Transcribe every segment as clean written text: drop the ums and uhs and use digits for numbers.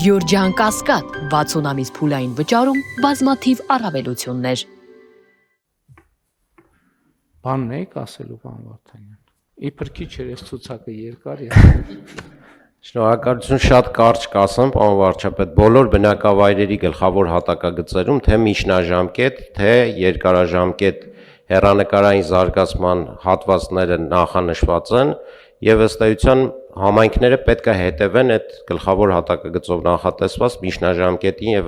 Գյորջյան Կասկադ 60 ամիս փուլային վճարում բազմաթիվ առավելություններ։ Բանն եք ասելու պարոն Վարդանյան։ Իբր քիչ էր այս ցուցակը երկար է։ Շնորհակալություն, շատ կարճ կասեմ, պարոն վարչապետ, բոլոր բնակավայրերի գլխավոր հատակագծերում թե միջնաժամկետ, թե երկարաժամկետ հեռանկարային զարգացման հատվածները նախանշված են եւ ըստ էության համայնքները պետք է հետևեն այդ գլխավոր հատակագծով նախատեսված միջնաժամկետի եւ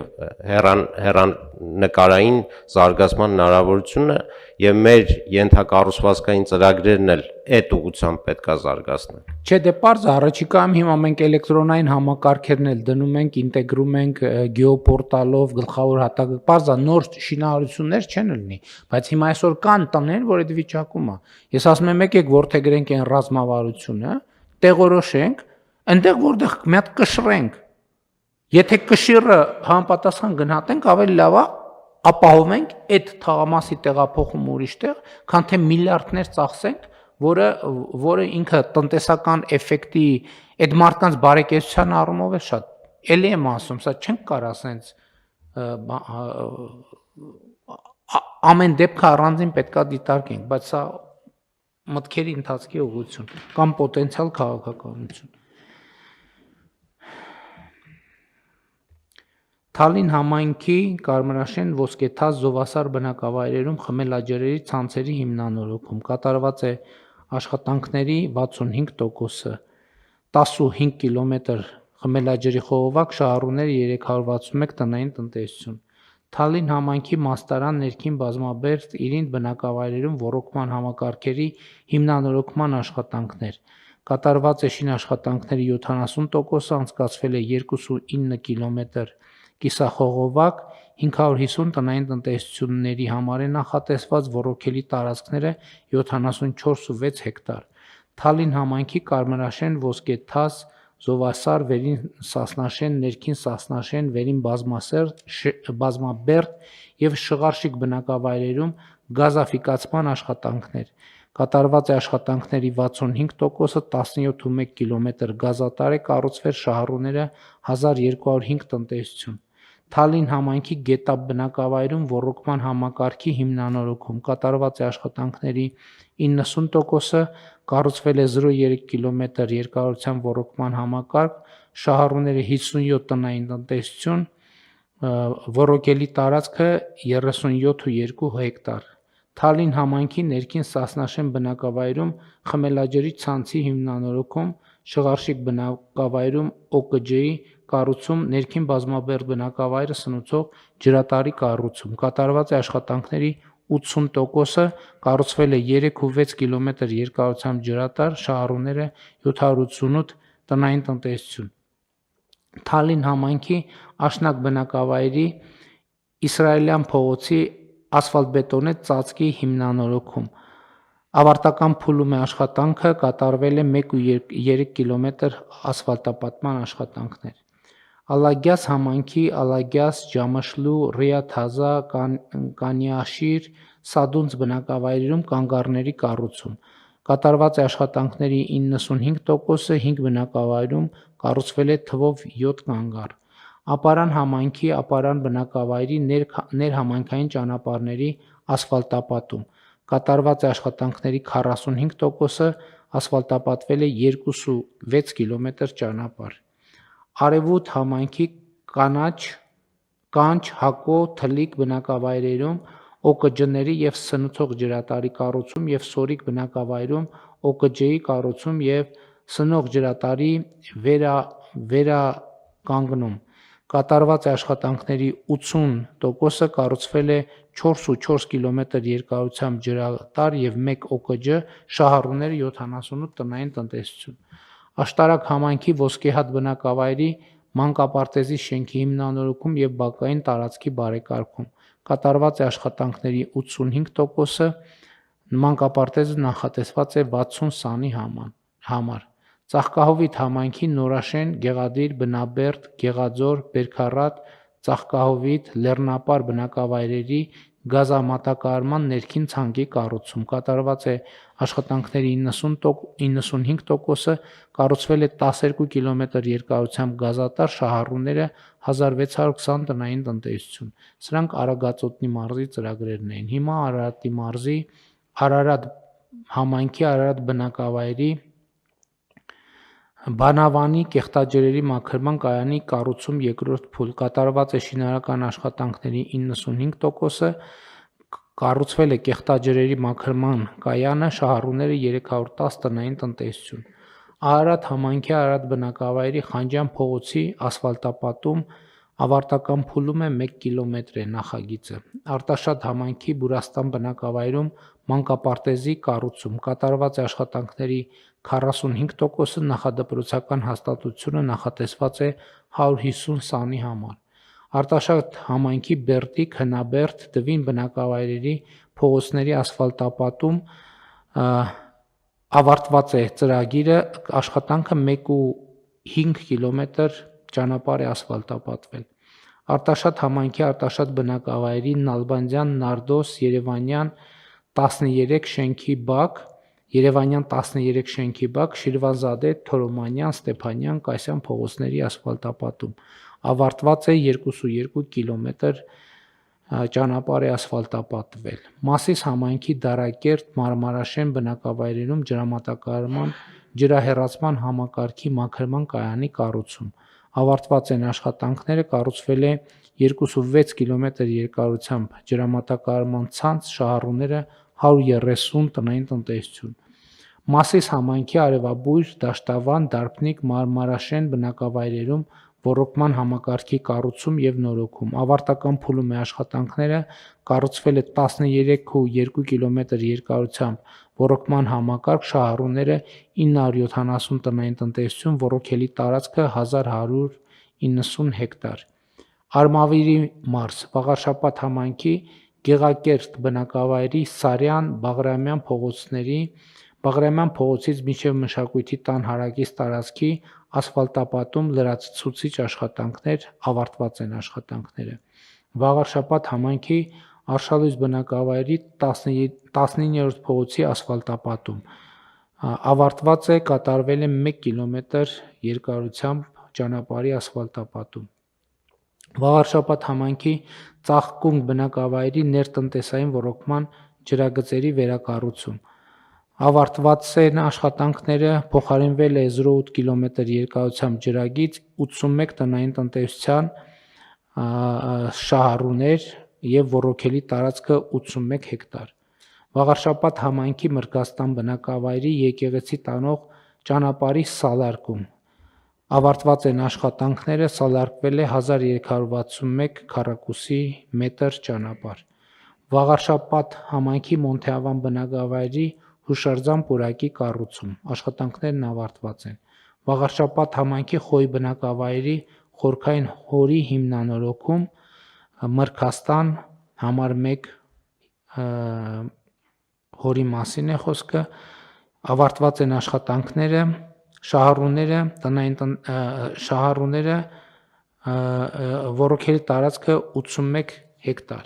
հեռանկարային զարգացման հնարավորությունը եւ մեր ենթակառուցվածքային ծրագրերն էլ այդ ուղղությամբ պետք է զարգացնեն։ Չէ, դե պարզ առաջիկայում հիմա մենք էլեկտրոնային համակարգերն էլ դնում ենք, ինտեգրում ենք գեոպորտալով գլխավոր հատակագծը։ Պարզ է, նոր շինարարություններ չեն լինի, բայց հիմա այսօր կան տներ, որ այդ վիճակում է։ Ես ասում եմ, եկեք որդեգրենք այն ռազմավարությունը, տեղորոշենք, այնտեղ որտեղ մի հատ կշռենք։ Եթե կշիռը համապատասխան գնահատենք, ավելի լավ է ապահովենք այդ թաղամասի տեղափոխում ուրիշտեղ, քան թե միլիարդներ ծախսենք, որը ինքը տնտեսական էֆեկտի այդ մարդկանց բարեկեցության առումով է շատ։ Էլի եմ ասում, սա չենք կարող ասենց ամեն դեպքը առանձին պետքա դիտարկենք, բայց սա մտքերի ընթացքի ուղղություն կամ պոտենցիալ քաղաքականություն։ Թալին համայնքի Կարմրաշեն ոսկեթազ զովասար բնակավայրերում խմելաջրերի ցանցերի հիմնանորոգում կատարված է աշխատանքների 65%-ը 15 կիլոմետր խմելաջրի խողովակ շահառուները 361 տնային տնտեսություն Թալին համայնքի Մաստարան ներքին բազմաբերդ իրինդ բնակավայրերում ոռոգման համակարգերի հիմնանորոգման աշխատանքներ կատարված է շինաշխատանքների 70%-ը անցկացվել է 2.9 կիլոմետր կիսախողովակ 550 տնային տնտեսությունների համար է նախատեսված ոռոգելի տարածքները 74.6 հեկտար Թալին համայնքի Կարմրաշեն ոսկեթազ Զովասար վերին Սասնաշեն ներքին Սասնաշեն վերին բազմաբերդ եւ Շղարշիկ բնակավայրերում գազաֆիկացման աշխատանքներ կատարված է աշխատանքների 65%-ը 17.1 կիլոմետր գազատար է կառուցվել շահառուները 1205 տնտեսություն Թալին համայնքի Գետապ բնակավայրում ոռոգման համակարգի հիմնանորոգում կատարված է աշխատանքների 90%-ը կառուցվել է 0.3 կիլոմետր երկարության ոռոգման համակարգ շահառուները 57 տնային տնտեսություն ոռոգելի տարածքը 37.2 հեկտար Թալին համայնքի ներքին Սասնաշեն բնակավայրում խմելաջրի ցանցի հիմնանորոգում Շղարշիկ բնակավայրում OKG-ի կառուցում ներքին բազմաբերդ բնակավայրը սնուցող ջրատարի կառուցում կատարված է աշխատանքների 80%-ը կառուցվել է 3.6 կիլոմետր երկարությամբ ջրատար շահառուները 788 տնային տնտեսություն Թալին համայնքի Աշնակ բնակավայրի Իսրայելյան փողոցի ասֆալտբետոնե ծածկի հիմնանորոգում ավարտական փուլում է աշխատանքը կատարվել է 1.3 կիլոմետր ասֆալտապատման աշխատանքներ Ալագյաս համայնքի Ալագյաս Ջամաշլու Ռիաթ Հազա Կանյաշիր Սադունց բնակավայրերում կանգառների կառուցում կատարված է աշխատանքների 95%-ը 5 բնակավայրում կառուցվել է թվով 7 կանգառ Ապարան համայնքի Ապարան բնակավայրի ներհամայնքային ճանապարհների ասֆալտապատում կատարված է աշխատանքների 45%-ը ասֆալտապատվել է 2.6 կիլոմետր ճանապարհ Արևոտ համայնքի Կանչ Հակո Թլիկ բնակավայրերում OKG-ների եւ սնուցող ջրատարի կառուցում եւ Սորիկ բնակավայրում OKG-ի կառուցում եւ սնող ջրատարի վերականգնում կատարված է աշխատանքների 80%-ը կառուցվել է 4.4 կիլոմետր երկարությամբ ջրատար եւ 1 OKG շահառուները 78 տնային տնտեսություն Աշտարակ համայնքի Ոսկեհատ բնակավայրի մանկապարտեզի շենքի հիմնանորոգում եւ բակային տարածքի բարեկարգում կատարված է աշխատանքների 85%-ը մանկապարտեզը նախատեսված է 60 սանի համար Ծաղկահովիտ համայնքի Նորաշեն Գեղադիր Բնաբերդ Գեղաձոր Բերքարատ Ծաղկահովիտ Լեռնապար բնակավայրերի գազամատակարարման ներքին ցանկի կառուցում, կատարված է աշխատանքների 95%-ը, կառուցվել է 12 կիլոմետր երկարությամբ գազատար, շահառուները 1620 տնային տնտեսություն։ Սրանք Արագածոտնի մարզի ծրագրերն էին։ Հիմա Արարատի մարզի Արարատ համայնքի Արարատ բնակավայրի Բանավանի կեղտաջրերի մաքրման կայանի կառուցում երկրորդ փուլ, կատարված է շինարարական աշխատանքների 95%-ը, կառուցվել է կեղտաջրերի մաքրման կայանը, շահառուները 310 տնային տնտեսություն։ Արարատ համայնքի Արարատ բնակավայրի Խանջյան փողոցի ասֆալտապատում ավարտական փուլում է 1 կիլոմետր է նախագիծը։ Արտաշատ համայնքի Բուրաստան բնակավայրում մանկապարտեզի կառուցում, կատարված է աշխատանքների 45%-ը, նախադպրոցական հաստատությունը նախատեսված է 150 սանի համար։ Արտաշատ համայնքի Բերդի, Քնաբերդ, Դվին բնակավայրերի փողոցների ասֆալտապատում ավարտված է ծրագիրը, աշխատանքը 1,5 կիլոմետր ճանապարհ է ասֆալտապատվել։ Արտաշատ համայնքի Արտաշատ բնակավայրի Նալբանդյան, Նարդոս, Երևանյան 13 շենքի բակ, Շիրվանզադե, Թորոմանյան, Ստեփանյան, Կասյան փողոցների ասֆալտապատում, ավարտված է 2,2 կիլոմետր ճանապարհ է ասֆալտապատվել։ Մասիս համայնքի Դարակերտ, Մարմարաշեն բնակավայրերում ջրամատակարարման ջրահեռացման համակարգի մաքրման կայանի կառուցում, ավարտված են աշխատանքները, կառուցվել է 2,6 կիլոմետր երկարությամբ ջրամատակարարման ցանց, շահառուները 130 տնային տնտեսություն։ Մասիս համայնքի Արևաբույր, Դաշտավան, Դարբնիկ, Մարմարաշեն բնակավայրերում ոռոգման համակարգի կառուցում եւ նորոգում, ավարտական փուլում է աշխատանքները, կառուցվել է 13,2 կիլոմետր երկարությամբ ոռոգման համակարգ, շահառուները 970 տնային տնտեսություն, ոռոգելի տարածքը 1190 հեկտար։ Արմավիրի մարզ, Վաղարշապատ համայնքի Գեղակերտ բնակավայրի Սարյան, Բաղրամյան փողոցից մինչև Մշակույթի տան հարակից տարածքի ասֆալտապատում լրացուցիչ աշխատանքներ, ավարտված են աշխատանքները։ Վաղարշապատ համայնքի Արշալույս բնակավայրի 19-րդ փողոցի ասֆալտապատում, ավարտված է, կատարվել է 1 կիլոմետր երկարությամբ ճանապարհի ասֆալտապատում։ Վաղարշապատ համայնքի Ծաղկունք բնակավայրի ներտնտեսային ոռոգման ջրագծերի վերակառուցում, ավարտված են աշխատանքները, փոխարինվել է 0,8 կիլոմետր երկարությամբ ջրագիծ, 81 տնային տնտեսության շահառուներ եւ ոռոգելի տարածքը 81 հեկտար։ Վաղարշապատ համայնքի Մրգաստան բնակավայրի եկեղեցի տանող ճանապարհի սալարկում, ավարտված են աշխատանքները, սալարկվել է 1361 քառակուսի մետր ճանապարհ։ Վաղարշապատ համայնքի Մոնթեավան բնակավայրի հուշարձան պուրակի կառուցում, աշխատանքներն ավարտված են։ Վաղարշապատ համայնքի Խոյ բնակավայրի խորքային հորի հիմնանորոգում, Մրգաստան համար 1 հորի մասին է խոսքը, ավարտված են աշխատանքները, շահառուները ոռոգելի տարածքը 81 հեկտար։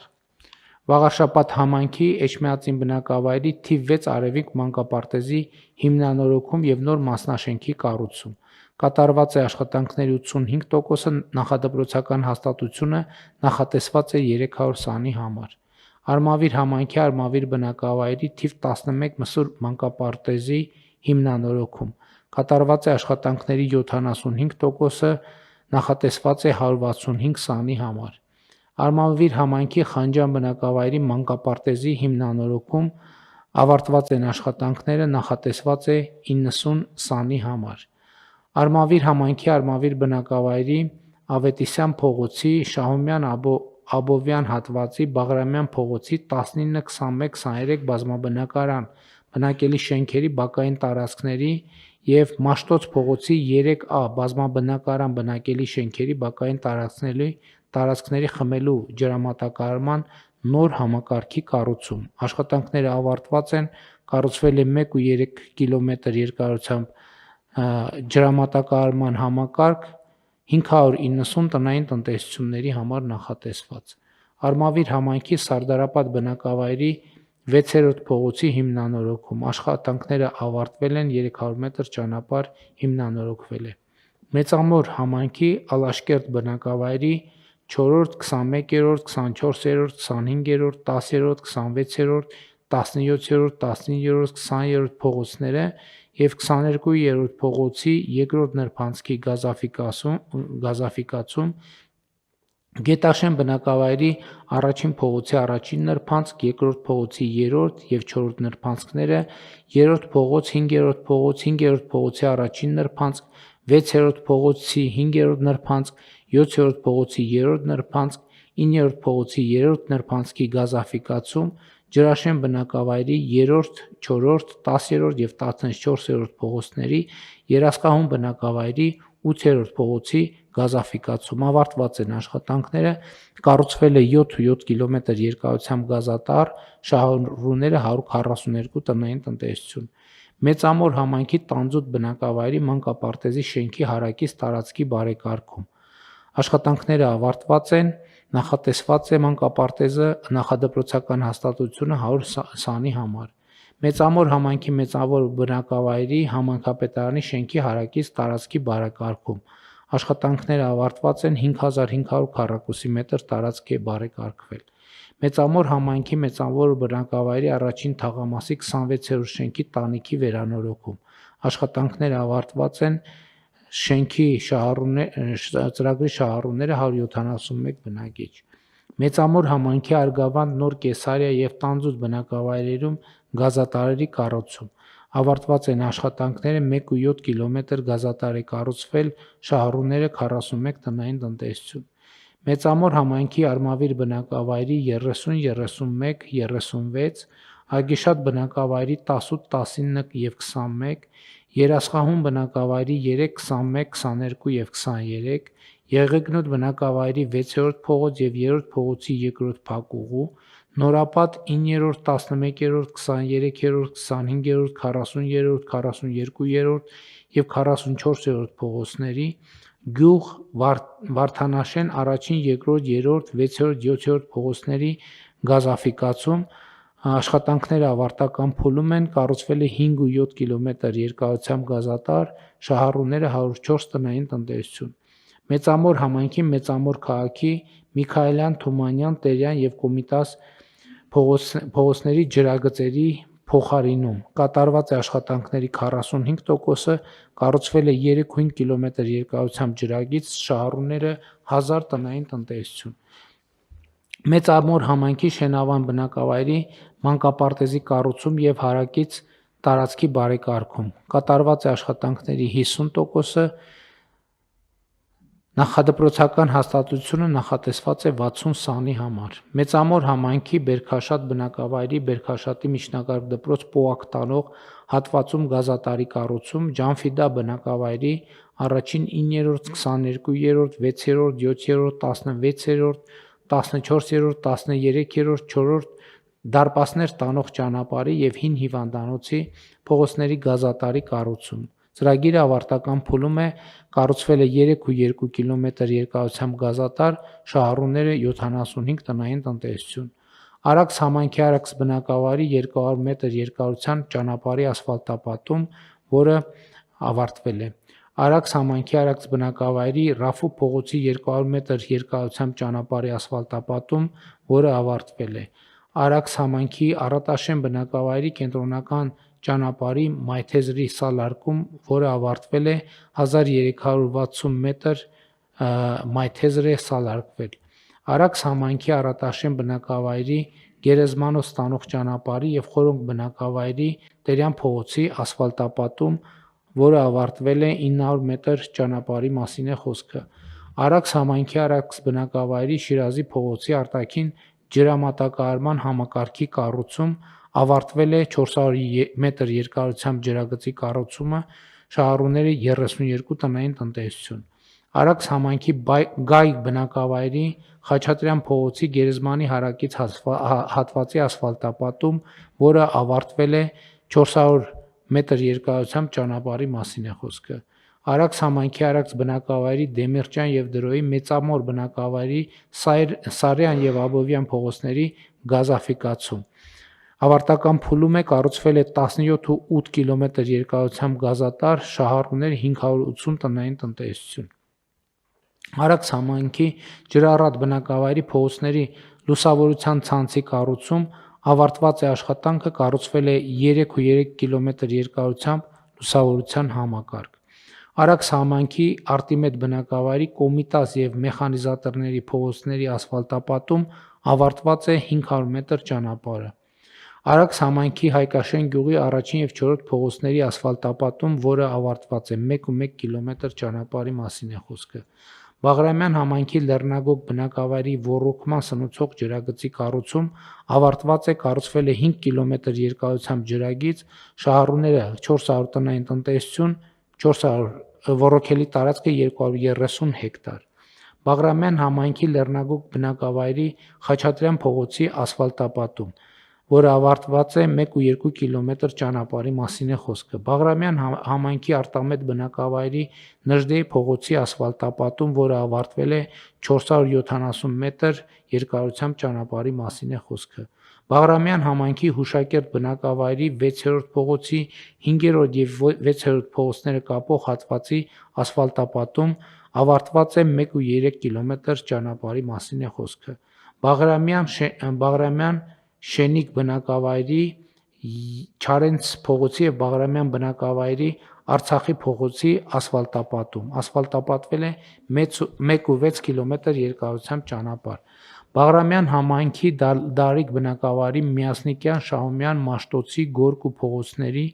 Վաղարշապատ համայնքի Էջմիածին բնակավայրի թիվ 6 Արևիկ մանկապարտեզի հիմնանորոգում եւ նոր մասնաշենքի կառուցում, կատարված է աշխատանքների 85%-ը, նախադպրոցական հաստատությունը նախատեսված է 300 սանի համար։ Արմավիր համայնքի Արմավիր բնակավայրի թիվ 11 Մսուր մանկապարտեզի հիմնանորոգում, կատարված է աշխատանքների 75%-ը, նախատեսված է 165 սանի համար։ Արմավիր համայնքի Խանջյան բնակավայրի մանկապարտեզի հիմնանորոգում, ավարտված են աշխատանքները, նախատեսված է 90 սանի համար։ Արմավիր համայնքի Արմավիր բնակավայրի Ավետիսյան փողոցի, Շահումյան Աբովյան հատվածի, Բաղրամյան փողոցի 19-21-23 բազմաբնակարան բնակելի շենքերի բակային տարածքների եւ Մաշտոց փողոցի 3A բազմաբնակարան բնակելի շենքերի բակային տարածքների խմելու ջրամատակարարման նոր համակարգի կառուցում, աշխատանքները ավարտված են, կառուցվել է 1,3 կիլոմետր երկարությամբ ջրամատակարարման համակարգ, 590 տնային տնտեսությունների համար նախատեսված։ Արմավիր համայնքի Սարդարապատ բնակավայրի 6-րդ փողոցի հիմնանորոգում։ Աշխատանքները ավարտվել են, 300 մետր ճանապարհ հիմնանորոգվել է։ Մեծամոր համայնքի Ալաշկերտ բնակավայրի 4-րդ, 21-րդ, 24-րդ, 25-րդ, 10-րդ, 26-րդ, 17-րդ, 19-րդ, 20-րդ փողոցները եւ 22-րդ փողոցի երկրորդ նրբանցքի գազաֆիկացում, Գետաշեն բնակավայրի առաջին փողոցի առաջին նրբանցք, երկրորդ փողոցի 3-րդ եւ 4-րդ նրբանցքները, 3-րդ փողոց, 5-րդ փողոց, 5-րդ փողոցի առաջին նրբանցք, 6-րդ փողոցի 5-րդ նրբանցք, 7-րդ փողոցի 3-րդ նրբանցք, 9-րդ փողոցի 3-րդ նրբանցքի գազաֆիկացում, Ջրաշեն բնակավայրի 3-րդ, 4-րդ, 10-րդ եւ 14-րդ փողոցների, Երասխահուն բնակավայրի 8-րդ փողոցի գազաֆիկացում ավարտված են աշխատանքները, կառուցվել է 7 կիլոմետր երկարությամբ գազատար, շահառուները 142 տնային տնտեսություն։ Մեծամոր համայնքի Տանձուտ բնակավայրի մանկապարտեզի շենքի հարակից տարածքի բարեկարգում։ Աշխատանքները ավարտված են, նախատեսված է մանկապարտեզը նախադպրոցական հաստատությունը 100 սանի համար։ Մեծամոր համայնքի Մեծամոր բնակավայրի համայնքապետարանի շենքի հարակից տարածքի բարեկարգում։ Աշխատանքները ավարտված են, 5500 քառակուսի մետր տարածք է բարեկարգվել։ Մեծամոր համայնքի Մեծամոր բնակավայրի առաջին թաղամասի 26-րդ շենքի տանիքի վերանորոգում։ Աշխատանքները ավարտված են, շենքի ծրագրի շահառուները 171 բնակիչ։ Մեծամոր համայնքի Արգավանդ, Նոր Կեսարիա եւ Տանձուտ բնակավայրերում գազատարերի կառուցում։ Ավարտված են աշխատանքները, 1.7 կիլոմետր գազատար է կառուցվել, շահառուները 41 տնային տնտեսություն։ Մեծամոր համայնքի Արմավիր բնակավայրի 30, 31, 36, Ագիշատ բնակավայրի 18, 19 եւ 21, Երասխահուն բնակավայրի 3, 21, 22 եւ 23, Եղեգնուտ բնակավայրի 6-րդ փողոց եւ 3-րդ փողոցի երկրորդ փակուղու, Նորապատ 9-րդ, 11-րդ, 23-րդ, 25-րդ, 40-րդ, 42-րդ եւ 44-րդ փողոցների, Գյուղ Վարդանաշեն առաջին, երկրորդ, 3-րդ, 6-րդ, 7-րդ փողոցների գազաֆիկացում, աշխատանքները ավարտական փուլում են, կառուցվել է 5.7 կիլոմետր երկարությամբ գազատար, շահառուները 104 տնային տնտեսություն։ Մեծամոր համայնքի Մեծամոր քաղաքի Միքայելյան, Թումանյան, Տերյան եւ Կոմիտաս փողոցների ջրագծերի փոխարինում։ Կատարված է աշխատանքների 45%-ը, կառուցվել է 3.5 կիլոմետր երկարությամբ ջրագիծ, շահառուները 1000 տնային տնտեսություն։ Մեծամոր համայնքի Շենավան բնակավայրի մանկապարտեզի կառուցում եւ հարակից տարածքի բարեկարգում։ Կատարված է աշխատանքների 50%-ը, նախադպրոցական հաստատությունը նախատեսված է 60 սանի համար։ Մեծամոր համայնքի Բերքաշատ բնակավայրի Բերքաշատի միջնակարգ դպրոց պոակ տանող հատվածում գազատարի կառուցում, Ջանֆիդա բնակավայրի առաջին 9-րդ, 22-րդ, 6-րդ, 7-րդ, 16-րդ, 14-րդ, 13-րդ, 4-րդ դարպասներ տանող ճանապարհի եւ հին հիվանդանոցի փողոցների գազատարի կառուցում։ Ծրագիրը ավարտական փուլում է, կառուցվել է 3.2 կիլոմետր երկարությամբ գազատար, շահառուները 75 տնային տնտեսություն։ Արաքս համայնքի Արաքս բնակավայրի 200 մետր երկարության ճանապարհի ասֆալտապատում, որը ավարտվել է։ Արաքս համայնքի Արաքս բնակավայրի Ռաֆու փողոցի 200 մետր երկարությամբ ճանապարհի ասֆալտապատում, որը ավարտվել է։ Արաքս համայնքի Առատաշեն բնակավայրի կենտրոնական ճանապարհի Մայթեզրի սալարկում, որը ավարտվել է, 1360 մետր Մայթեզր է սալարկվել։ Արաքս համայնքի Առատաշեն բնակավայրի Գերեզմանոց տանող ճանապարհի եւ Խորոնք բնակավայրի Տերյան փողոցի ասֆալտապատում, որը ավարտվել է, 900 մետր ճանապարհի մասին է խոսքը։ Արաքս համայնքի Արաքս բնակավայրի Շիրազի փողոցի արտաքին ջրամատակարարման համակարգի կառուցում, ավարտվել է 400 մետր երկարությամբ ջրագծի կառուցումը, շահառուները 32 տնային տնտեսություն։ Արաքս համայնքի Գայ բնակավայրի Խաչատրյան փողոցի Գերեզմանի հարակից հատվածի ասֆալտապատում, որը ավարտվել է, 400 մետր երկարությամբ ճանապարհի մասին է խոսքը։ Արաքս համայնքի Արաքս բնակավայրի Դեմիրճյան եւ Դրոյի Մեծամոր բնակավայրի Սարյան եւ Աբովյան փողոցների գազաֆիկացում։ Ավարտական փուլում է կառուցվել է 17.8 կիլոմետր երկարությամբ գազատար, շահառուներ 580 տնային տնտեսություն։ Արաքս համայնքի Ջրառատ բնակավայրի փողոցների լուսավորության ցանցի կառուցում ավարտված է աշխատանքը, կառուցվել է 3.3 կիլոմետր երկարությամբ լուսավորության համակարգ։ Արաքս համայնքի Արտիմեդ բնակավայրի Կոմիտաս եւ մեխանիզատորների փողոցների ասֆալտապատում ավարտված է 500 մետր ճանապարհը։ Արաքս համայնքի Հայկաշեն գյուղի առաջին եւ 4-րդ փողոցների ասֆալտապատում, որը ավարտված է 1.1 կիլոմետր ճանապարհի մասին է խոսքը։ Բաղրամյան համայնքի Լեռնագոգ բնակավայրի ոռոգման սնուցող ջրագծի կառուցում ավարտված է, կառուցվել է 5 կիլոմետր երկարությամբ ջրագիծ, շահառուները 400 տնային տնտեսություն, 400 ոռոգելի տարածքը 230 հեկտար։ Բաղրամյան համայնքի Լեռնագոգ բնակավայրի Խաչատրյան փողոցի ասֆալտապատում, որը ավարտված է 1.2 կիլոմետր ճանապարհի մասին է խոսքը։ Բաղրամյան համայնքի Արտամետ բնակավայրի Նժդեի փողոցի ասֆալտապատում, որը ավարտվել է 470 մետր երկարությամբ ճանապարհի մասին է խոսքը։ Բաղրամյան համայնքի Հուշակերտ բնակավայրի 6-րդ փողոցի 5-րդ եւ 6-րդ փողոցները կապող հատվածի ասֆալտապատում ավարտված է 1.3 կիլոմետր ճանապարհի մասին է խոսքը։ Բաղրամյան Շենիկ բնակավայրի Չարենց փողոցի եւ Բաղրամյան բնակավայրի Արցախի փողոցի ասֆալտապատում ասֆալտապատվել է 1.6 կիլոմետր երկարությամբ ճանապարհ։ Բաղրամյան համայնքի Դարիկ բնակավայրի Միասնիկյան, Շահումյան, Մաշտոցի, Գորկու փողոցների,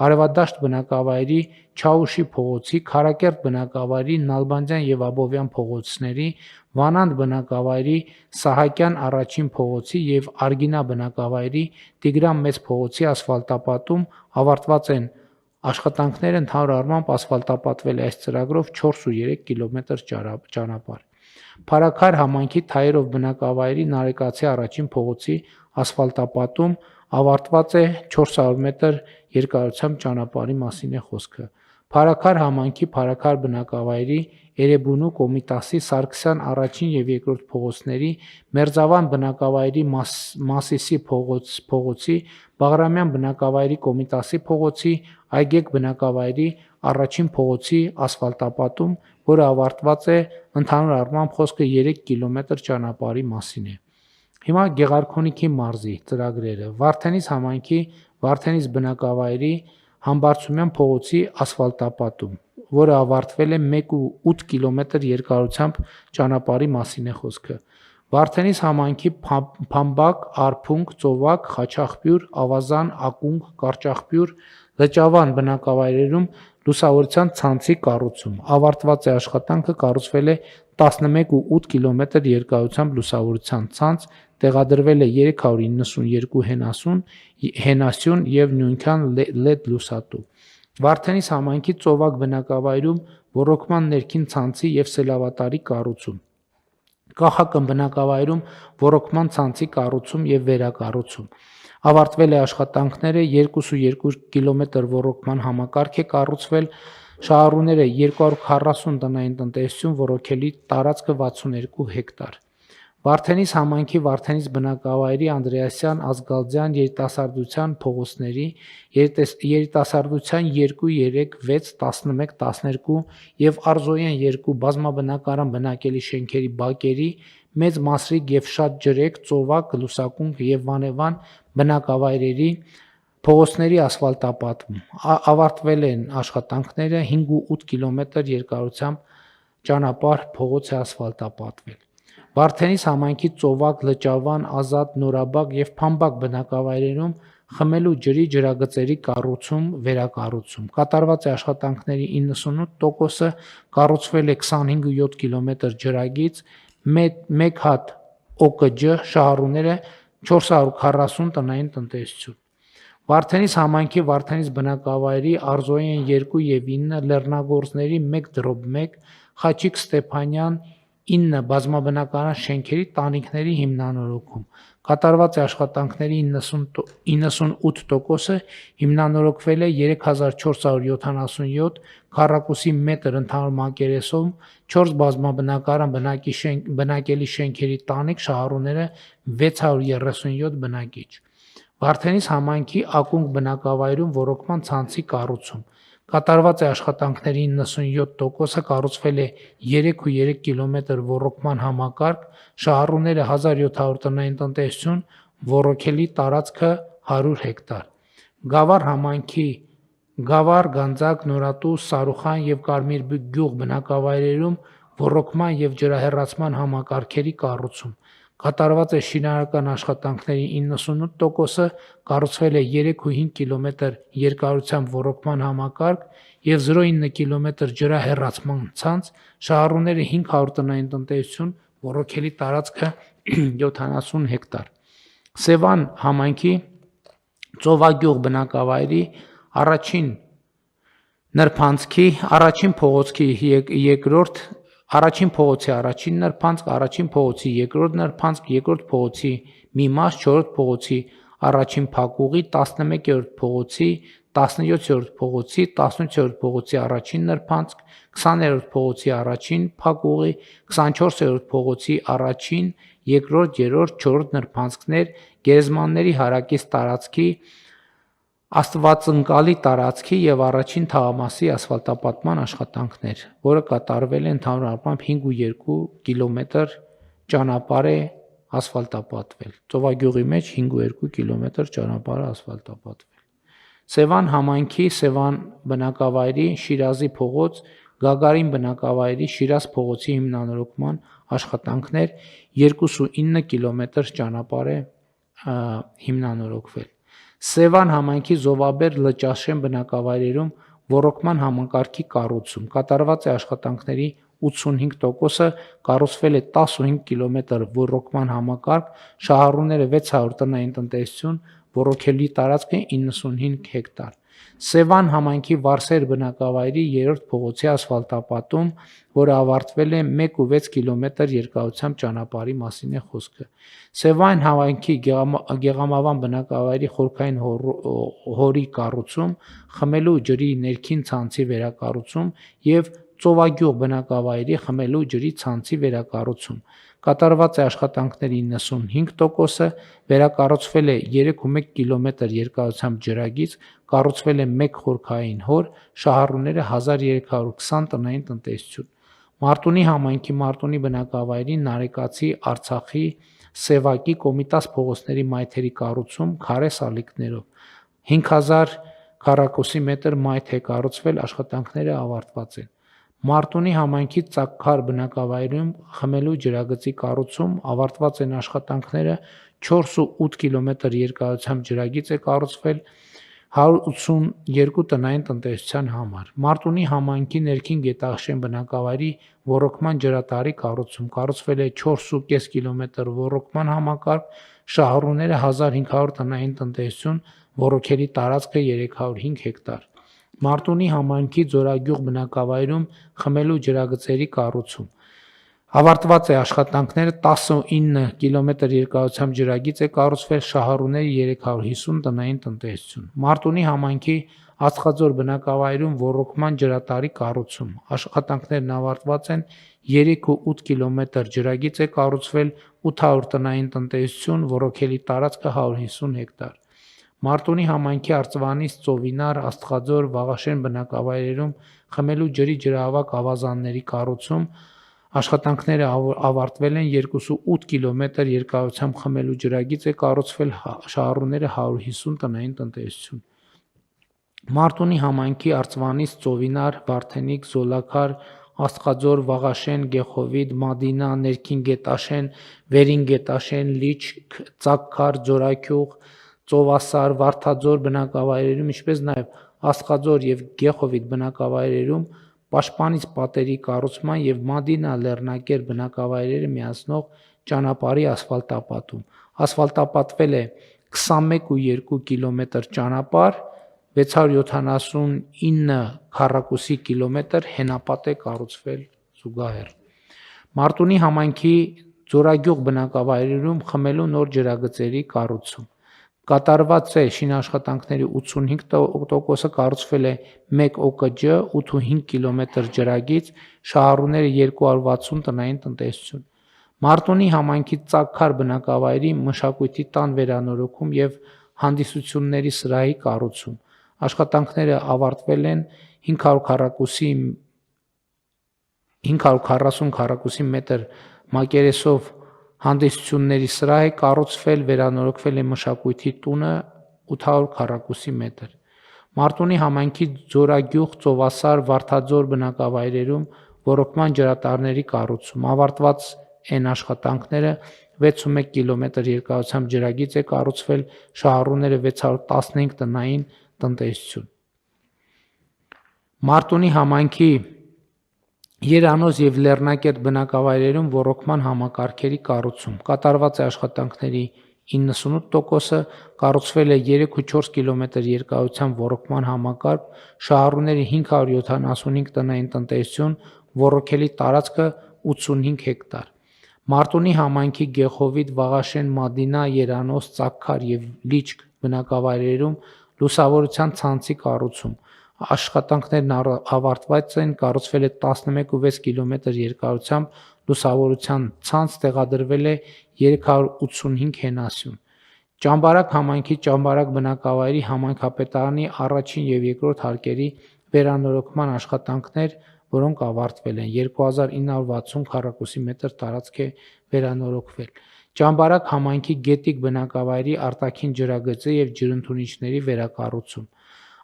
Արևադաշտ բնակավայրի Չաուշի փողոցի, Քարակերտ բնակավայրի Նալբանդյան եւ Աբովյան փողոցների, Վանանդ բնակավայրի Սահակյան առաջին փողոցի եւ Արգինա բնակավայրի Տիգրան մեծ փողոցի ասֆալտապատում ավարտված են աշխատանքները, ընդհանուր առմամբ ասֆալտապատվել է այս ծրագրով 4.3 կիլոմետր ճանապարհ։ Փարաքար համայնքի Թայերով բնակավայրի Նարեկացի առաջին փողոցի ասֆալտապատում ավարտված է 400 մետր երկարությամբ ճանապարհի մասին է խոսքը։ Փարաքար համայնքի Փարաքար բնակավայրի Էրեբունու Կոմիտասի Սարգսյան առաջին եւ երկրորդ փողոցների, Մերձավան բնակավայրի Մասիսի փողոցի, Բաղրամյան բնակավայրի Կոմիտասի փողոցի, Այգեկ բնակավայրի առաջին փողոցի ասֆալտապատում, որը ավարտված է, ընդհանուր առմամբ խոսքը 3 կիլոմետր ճանապարհի մասին է։ Հիմա Գեղարքունիքի մարզի ծրագրերը։ Վարդենիս համայնքի Վարդենիս բնակավայրի Համբարձումյան փողոցի ասֆալտապատում, որը ավարտվել է 1.8 կիլոմետր երկարությամբ ճանապարհի մասին է խոսքը։ Վարդենիս համայնքի Փամբակ, Արփունք, Ծովակ, Խաչաղբյուր, Ավազան, Ակունք, Կարճաղբյուր, Լճավան բնակավայրերում լուսավորության ցանցի կառուցում։ Ավարտված է աշխատանքը, կառուցվել է 11.8 կիլոմետր երկարությամբ լուսավորության ցանց, տեղադրվել է 392 հենասյուն եւ նույնքան LED լուսատու։ Վարդենիս համայնքի Ծովակ բնակավայրում ոռոգման ներքին ցանցի եւ սելավատարի կառուցում։ Կախակն բնակավայրում ոռոգման ցանցի կառուցում եւ վերակառուցում։ Ավարտվել է աշխատանքները, 2.2 կիլոմետր ոռոգման համակարգ է կառուցվել, շահառուները 240 տնային տնտեսություն, ոռոգելի տարածքը 62 հեկտար։ Վարդենիս համայնքի Վարդենիս բնակավայրի Անդրեասյան, Ազգալձյան երիտասարդության փողոցների, երիտասարդության 2, 3, 6, 11, 12 եւ Արզոյան 2 բազմաբնակարան բնակելի շենքերի բակերի, Մեծ Մասրիկ եւ Շատ Ջրեք, Ծովակ, Լուսակունք եւ Վանևան բնակավայրերի փողոցների ասֆալտապատում։ Ավարտվել են աշխատանքները, 5.8 կիլոմետր երկարությամբ ճանապարհ փողոց է ասֆալտապատվել։ Վարդենիս համայնքի Ծովակ, Լճավան, Ազատ, Նորաբակ եւ Փամբակ բնակավայրերում խմելու ջրի ջրագծերի կառուցում, վերակառուցում։ Կատարված է աշխատանքների 98%-ը, կառուցվել է 25.7 կիլոմետր ջրագիծ, 1 հատ OKG, շահառուները 440 տնային տնտեսություն։ Վարդենիս համայնքի Վարդենիս բնակավայրի Արզոյան 2 եւ 9 լեռնագործների 1/1, Խաչիկ Ստեփանյան 9 բազմաբնակարան շենքերի տանիքների հիմնանորոգում։ Կատարված է աշխատանքների 98%-ը հիմնանորոգվել է 3477 քառակուսի մետր ընդհանուր մակերեսով, 4 բազմաբնակարան բնակելի շենքերի տանիք շահառուները 637 բնակիչ։ Վարդենիս համայնքի ակունք բնակավայրում ոռոգման ցանցի կառուցում։ Կատարված է աշխատանքների 97%-ը, կառուցվել է 3,3 կիլոմետր ոռոգման համակարգ, շահառուները 1700 տնային տնտեսություն, ոռոգելի տարածքը 100 հեկտար։ Գավառ համայնքի Գավառ, Գանձակ, Նորատու, Սարուխան եւ Կարմիր գյուղ բնակավայրերում ոռոգման եւ ջրահեռացման համակարգերի կառուցում։ Կատարված է շինարարական աշխատանքների 98%-ը, կառուցվել է 3,5 կիլոմետր երկարությամբ ոռոգման համակարգ եւ 0,9 կիլոմետր ջրահեռացման ցանց, շահառուները 500 տնային տնտեսություն, ոռոգելի տարածքը 70 հեկտար։ Սևան համայնքի Ծովագյուղ բնակավայրի առաջին նրբանցքի առաջին փողոցի երկրորդ առաջին փողոցի առաջին նրբանցք, առաջին փողոցի երկրորդ նրբանցք, երկրորդ փողոցի մի մաս, 4-րդ փողոցի առաջին փակուղի, 11-րդ փողոցի, 17-րդ փողոցի, 18-րդ փողոցի առաջին նրբանցք, 20-րդ փողոցի առաջին փակուղի, 24-րդ փողոցի առաջին, երկրորդ, երրորդ, 4-րդ նրբանցքներ, գերեզմանների հարակից տարածքի, Աստվածընկալի տարածքի եւ առաջին թաղամասի ասֆալտապատման աշխատանքներ, որը կատարվել է ընդհանուր առմամբ 5,2 կիլոմետր ճանապարհ է ասֆալտապատվել։ Ծովագյուղի մեջ 5,2 կիլոմետր ճանապարհ է ասֆալտապատվել։ Սևան համայնքի Սևան բնակավայրի Շիրազի փողոց, Գագարին բնակավայրի Շիրազ փողոցի հիմնանորոգման աշխատանքներ 2,9 կիլոմետր ճանապարհ է հիմնանորոգվել։ Սևան համայնքի Զովաբեր Լճաշեն բնակավայրերում ոռոգման համակարգի կառուցում։ Կատարված է աշխատանքների 85%-ը, կառուցվել է 15 կիլոմետր ոռոգման համակարգ, շահառուները 600 տնային տնտեսություն, ոռոգելի տարածքը 95 հեկտար։ Սևան համայնքի Վարսեր բնակավայրի 3-րդ փողոցի ասֆալտապատում, որը ավարտվել է 1,6 կիլոմետր երկարությամբ ճանապարհի մասին է խոսքը։ Սևան համայնքի Գեղամավան բնակավայրի խորքային հորի կառուցում, խմելու ջրի ներքին ցանցի վերակառուցում եւ Ծովագյուղ բնակավայրի խմելու ջրի ցանցի վերակառուցում։ Կատարված է աշխատանքների 95%-ը, վերակառուցվել է 3,1 կիլոմետր երկարությամբ ջրագիծ, կառուցվել է 1 խորքային հոր, շահառուները 1320 տնային տնտեսություն։ Մարտունի համայնքի Մարտունի բնակավայրի Նարեկացի, Արցախի, Սևակի Կոմիտաս փողոցների մայթերի կառուցում քարե սալիկներով 5000 քառակուսի մետր մայթ է կառուցվել, աշխատանքները ավարտված են։ Մարտունի համայնքի Ծակքար բնակավայրում խմելու ջրագծի կառուցում, ավարտված են աշխատանքները, 4,8 կիլոմետր երկարությամբ ջրագիծ է կառուցվել 182 տնային տնտեսության համար։ Մարտունի համայնքի ներքին Գետաշեն բնակավայրի ոռոգման ջրատարի կառուցում, կառուցվել է 4,5 կիլոմետր ոռոգման համակարգ, շահառուները 1500 տնային տնտեսություն, ոռոգելի տարածքը 305 հեկտար։ Մարտունի համայնքի Ձորագյուղ բնակավայրում խմելու ջրագծերի կառուցում։ Ավարտված է աշխատանքները, 19 կիլոմետր երկարությամբ ջրագիծ է կառուցվել, շահառուների 350 տնային տնտեսություն։ Մարտունի համայնքի Ածխաձոր բնակավայրում ոռոգման ջրատարի կառուցում։ Աշխատանքներն ավարտված են, 3,8 կիլոմետր ջրագիծ է կառուցվել, 800 տնային տնտեսություն, ոռոգելի տարածքը 150 հեկտար։ Մարտունի համայնքի Արծվանից Ծովինար, Աստղաձոր, Վաղաշեն բնակավայրերում խմելու ջրի ջրահավաք ավազանների կառուցում, աշխատանքները ավարտվել են, 2,8 կիլոմետր երկարությամբ խմելու ջրագիծ է կառուցվել, շահառուները 150 տնային տնտեսություն։ Մարտունի համայնքի Արծվանից Ծովինար, Վարդենիկ, Զոլաքար, Աստղաձոր, Վաղաշեն, Գեխովիդ, Մադինա, Ներքին Գետաշեն, Վերին Գետաշեն, Լիչք, Ծակքար, Ձորակյուղ, Ծովասար, Վարդաձոր բնակավայրերում, ինչպես նաև Աստղաձոր եւ Գեխովիդ բնակավայրերում պաշտպանիչ պատերի կառուցման եւ Մադինա Լեռնակեր բնակավայրերը միացնող ճանապարհի ասֆալտապատում։ Ասֆալտապատվել է 21,2 կիլոմետր ճանապարհ, 679 քառակուսի կիլոմետր հենապատ է կառուցվել զուգահեռ։ Մարտունի համայնքի Ձորագյուղ բնակավայրերում խմելու նոր ջրագծերի կառուցում։ Կատարված է շինաշխատանքների 85%-ը, կառուցվել է 1 ՕԿՋ, 85 կիլոմետր ջրագիծ, շահառուները 260 տնային տնտեսություն։ Մարտունի համայնքի Ծակքար բնակավայրի մշակույթի տան վերանորոգում եւ հանդիսությունների սրահի կառուցում։ Աշխատանքները ավարտվել են 540 քառակուսի մետր մակերեսով հանդիսությունների սրահ է կառուցվել, վերանորոգվել է մշակույթի տունը 800 քառակուսի մետր։ Մարտունի համայնքի Ձորագյուղ, Ծովասար, Վարդաձոր բնակավայրերում ոռոգման ջրատարների կառուցում։ Ավարտված են աշխատանքները, 61 կիլոմետր երկարությամբ ջրագիծ է կառուցվել, շահառուները 615 տնային տնտեսություն։ Մարտունի համայնքի Երանոց եւ Լեռնակետ բնակավայրերում ոռոգման համակարգերի կառուցում։ Կատարված է աշխատանքների 98%-ը, կառուցվել է 3.4 կիլոմետր երկարությամբ ոռոգման համակարգ, շահառուների 575 տնային տնտեսություն, ոռոգելի տարածքը 85 հեկտար։ Մարտունի համայնքի Գեխովիտ, Վաղաշեն, Մադինա, Երանոց, Ծակքար եւ Լիճք բնակավայրերում լուսավորության ցանցի կառուցում։ Աշխատանքներն ավարտված են, կառուցվել է 11.6 կիլոմետր երկարությամբ լուսավորության ցանց, տեղադրվել է 385 հենասյուն։ Ճամբարակ համայնքի Ճամբարակ բնակավայրի համայնքապետարանի առաջին եւ երկրորդ հարկերի վերանորոգման աշխատանքներ, որոնք ավարտվել են, 2960 քառակուսի մետր տարածք է վերանորոգվել։ Ճամբարակ համայնքի Գետիկ բնակավայրի արտաքին ջրագծի եւ ջրընդունիչների վերակառուցում։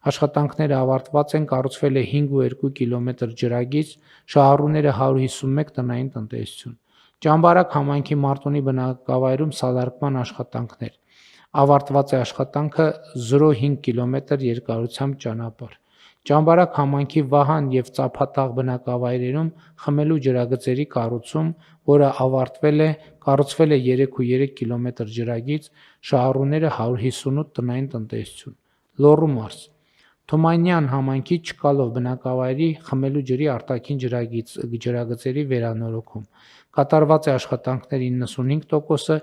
Աշխատանքները ավարտված են, կառուցվել է 5.2 կիլոմետր ջրագիծ, շահառուները 151 տնային տնտեսություն։ Ճամբարակ համայնքի Մարտունի բնակավայրում սալարկման աշխատանքներ։ Ավարտված է աշխատանքը 0.5 կիլոմետր երկարությամբ ճանապարհ։ Ճամբարակ համայնքի Վահան եւ Ծափատաղ բնակավայրերում խմելու ջրագծերի կառուցում, որը ավարտվել է, կառուցվել է 3.3 կիլոմետր ջրագիծ, շահառուները 158 տնային տնտեսություն։ Լոռու մարզ Թումանյան համայնքի Չկալով բնակավայրի խմելու ջրի արտաքին ջրագծերի վերանորոգում։ Կատարված է աշխատանքների 95%-ը,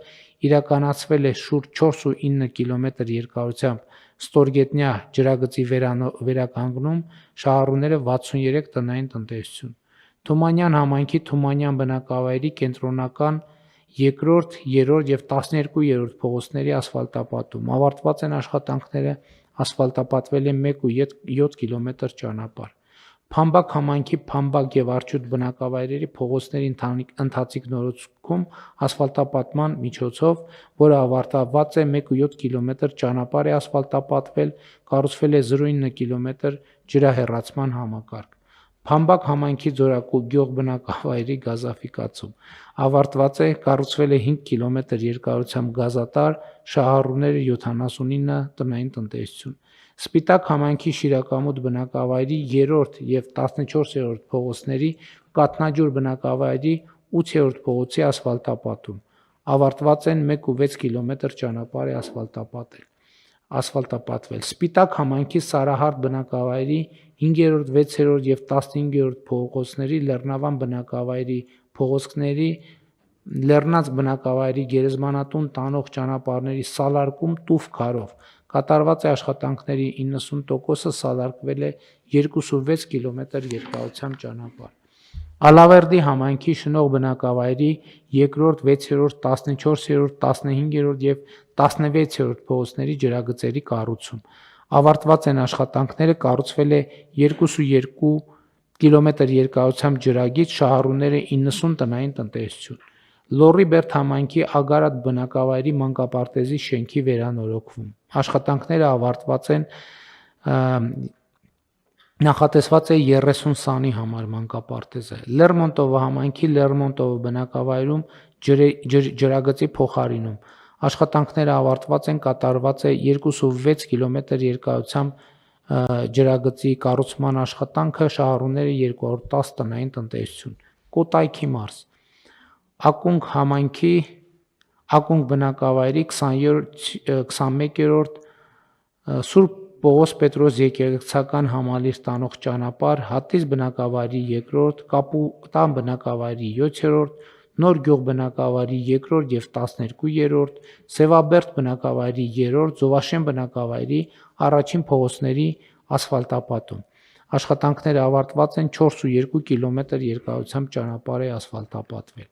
իրականացվել է շուրջ 4.9 կիլոմետր երկարությամբ ստորգետնյա ջրագծի վերականգնում, շահառուները 63 տնային տնտեսություն։ Թումանյան համայնքի Թումանյան բնակավայրի կենտրոնական երկրորդ, երրորդ եւ 12-րդ փողոցների ասֆալտապատում։ Ավարտված են աշխատանքները, ասֆալտապատվել է 1.7 կիլոմետր ճանապարհ։ Փամբակ համայնքի Փամբակ եւ Արջուտ բնակավայրերի փողոցների ընթացիկ նորոգում ասֆալտապատման միջոցով, որը ավարտված է 1.7 կիլոմետր ճանապարհ է ասֆալտապատվել, կառուցվել է 0.9 կիլոմետր ջրահեռացման համակարգ։ Փամբակ համայնքի Ձորագյուղ բնակավայրի գազաֆիկացում ավարտված է, կառուցվել է 5 կիլոմետր երկարությամբ գազատար, շահառուները 79 տնային տնտեսություն։ Սպիտակ համայնքի Շիրակամուտ բնակավայրի 3-րդ եւ 14-րդ փողոցների Կատնաջուր բնակավայրի 8-րդ փողոցի ասֆալտապատում։ Ավարտված են 1.6 կիլոմետր ճանապարհ է ասֆալտապատվել։ Սպիտակ համայնքի Սարահարթ բնակավայրի 5-րդ, 6-րդ եւ 15-րդ փողոցների Լեռնավան բնակավայրի փողոցների Լեռնած բնակավայրի Գերեզմանատուն տանող ճանապարհների սալարկում տուֆ քարով։ Կատարված է աշխատանքների 90%-ը, սալարկվել է 2.6 կիլոմետր երկարությամբ ճանապարհ։ Ալավերդի համայնքի Շնող բնակավայրի 2-րդ, 6-րդ, 14-րդ, 15-րդ եւ 16-րդ փողոցների ջրագծերի կառուցում։ Ավարտված են աշխատանքները, կառուցվել է 2.2 կիլոմետր երկարությամբ ջրագիծ, շահառուները 90 տնային տնտեսություն։ Լոռիբերդ համայնքի Ագարատ բնակավայրի մանկապարտեզի շենքի վերանորոգում։ Աշխատանքները ավարտված են, նախատեսված է 30 սանի համար մանկապարտեզը։ Լերմոնտովը համայնքի Լերմոնտովը բնակավայրում ջրագծի փոխարինում։ Աշխատանքները ավարտված են, կատարված է 2.6 կիլոմետր երկարությամբ ջրագծի կառուցման աշխատանքը, շահառուները 210 տնային տնտեսություն։ Կոտայքի մարզ Ակունք համայնքի Ակունք բնակավայրի 21-րդ Սուրբ Պողոս Պետրոս եկեղեցական համալիր տանող ճանապարհ, Հատիս բնակավայրի 2-րդ, Կապուտան բնակավայրի 7-րդ, Նոր գյուղ բնակավայրի 2-րդ եւ 12-րդ, Սևաբերդ բնակավայրի 3-րդ, Զովաշեն բնակավայրի առաջին փողոցների ասֆալտապատում։ Աշխատանքները ավարտված են 4.2 կիլոմետր երկարությամբ ճանապարհ է ասֆալտապատվել։